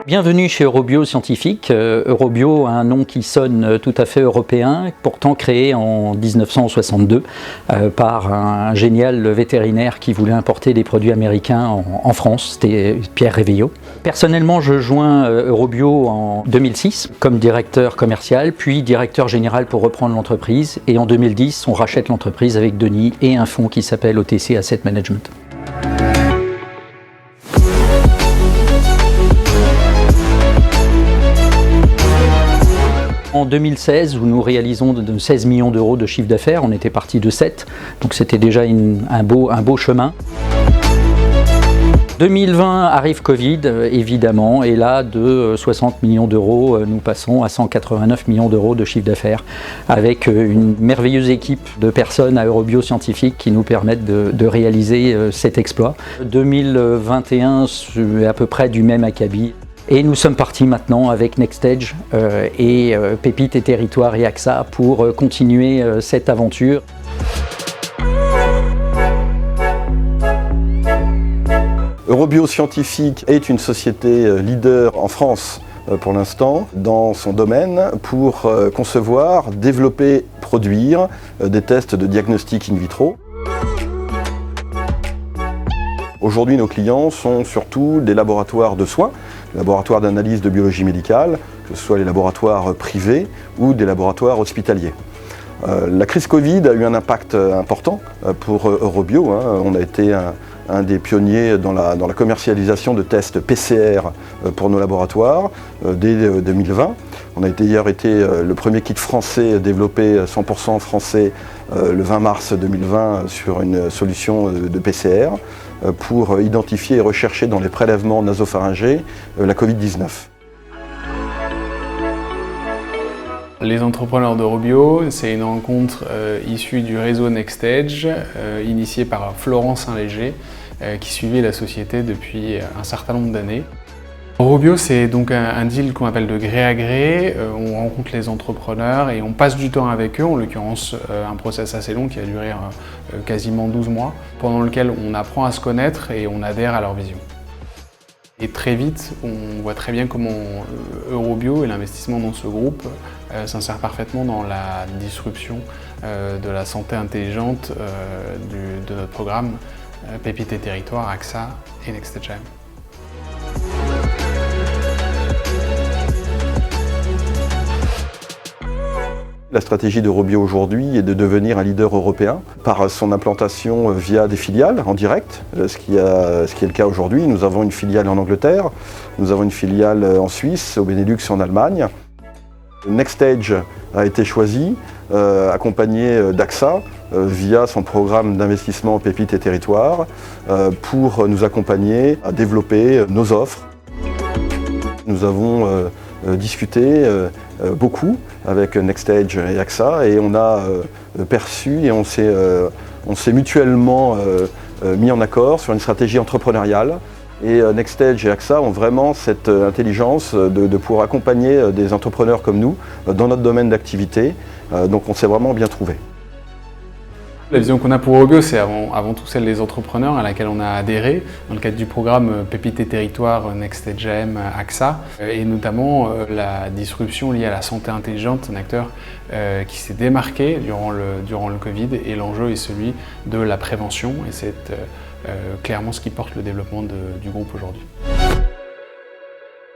Bienvenue chez Eurobio Scientifique. Eurobio a un nom qui sonne tout à fait européen, pourtant créé en 1962 par un génial vétérinaire qui voulait importer des produits américains en France, c'était Pierre Réveillot. Personnellement, je joins Eurobio en 2006 comme directeur commercial, puis directeur général pour reprendre l'entreprise. Et en 2010, on rachète l'entreprise avec Denis et un fonds qui s'appelle OTC Asset Management. En 2016, où nous réalisons de 16 millions d'euros de chiffre d'affaires, on était parti de 7, donc c'était déjà un beau chemin. 2020 arrive Covid, évidemment, et là, de 60 millions d'euros, nous passons à 189 millions d'euros de chiffre d'affaires, avec une merveilleuse équipe de personnes à Eurobio Scientifique qui nous permettent de réaliser cet exploit. 2021, c'est à peu près du même acabit. Et nous sommes partis maintenant avec NextEdge et Pépites et Territoires et AXA pour continuer cette aventure. Eurobio Scientifique est une société leader en France pour l'instant dans son domaine pour concevoir, développer, produire des tests de diagnostic in vitro. Aujourd'hui, nos clients sont surtout des laboratoires de soins, des laboratoires d'analyse de biologie médicale, que ce soit les laboratoires privés ou des laboratoires hospitaliers. La crise Covid a eu un impact important pour Eurobio. On a été un des pionniers dans la commercialisation de tests PCR pour nos laboratoires dès 2020. On a d'ailleurs été le premier kit français développé 100% français le 20 mars 2020 sur une solution de PCR pour identifier et rechercher dans les prélèvements nasopharyngés la Covid-19. Les entrepreneurs d'Eurobio, c'est une rencontre issue du réseau NextEdge, initiée par Florent Saint-Léger, qui suivait la société depuis un certain nombre d'années. Eurobio, c'est donc un deal qu'on appelle de gré à gré. On rencontre les entrepreneurs et on passe du temps avec eux, en l'occurrence un process assez long qui a duré quasiment 12 mois, pendant lequel on apprend à se connaître et on adhère à leur vision. Et très vite, on voit très bien comment Eurobio et l'investissement dans ce groupe s'insère parfaitement dans la disruption de la santé intelligente de notre programme Pépites et Territoires, AXA et NextEdge. La stratégie d'Eurobio aujourd'hui est de devenir un leader européen par son implantation via des filiales en direct, ce qui est le cas aujourd'hui. Nous avons une filiale en Angleterre, nous avons une filiale en Suisse, au Benelux et en Allemagne. NextEdge a été choisi, accompagné d'AXA via son programme d'investissement Pépites et Territoires pour nous accompagner à développer nos offres. Nous avons discuté beaucoup avec NextEdge et AXA et on a perçu et on s'est mutuellement mis en accord sur une stratégie entrepreneuriale. Et NextEdge et AXA ont vraiment cette intelligence de pouvoir accompagner des entrepreneurs comme nous dans notre domaine d'activité. Donc on s'est vraiment bien trouvé. La vision qu'on a pour Eurobio, c'est avant tout celle des entrepreneurs à laquelle on a adhéré dans le cadre du programme Pépites et Territoires NextEdge AM AXA et notamment la disruption liée à la santé intelligente, un acteur qui s'est démarqué durant le Covid et l'enjeu est celui de la prévention et c'est clairement ce qui porte le développement du groupe aujourd'hui.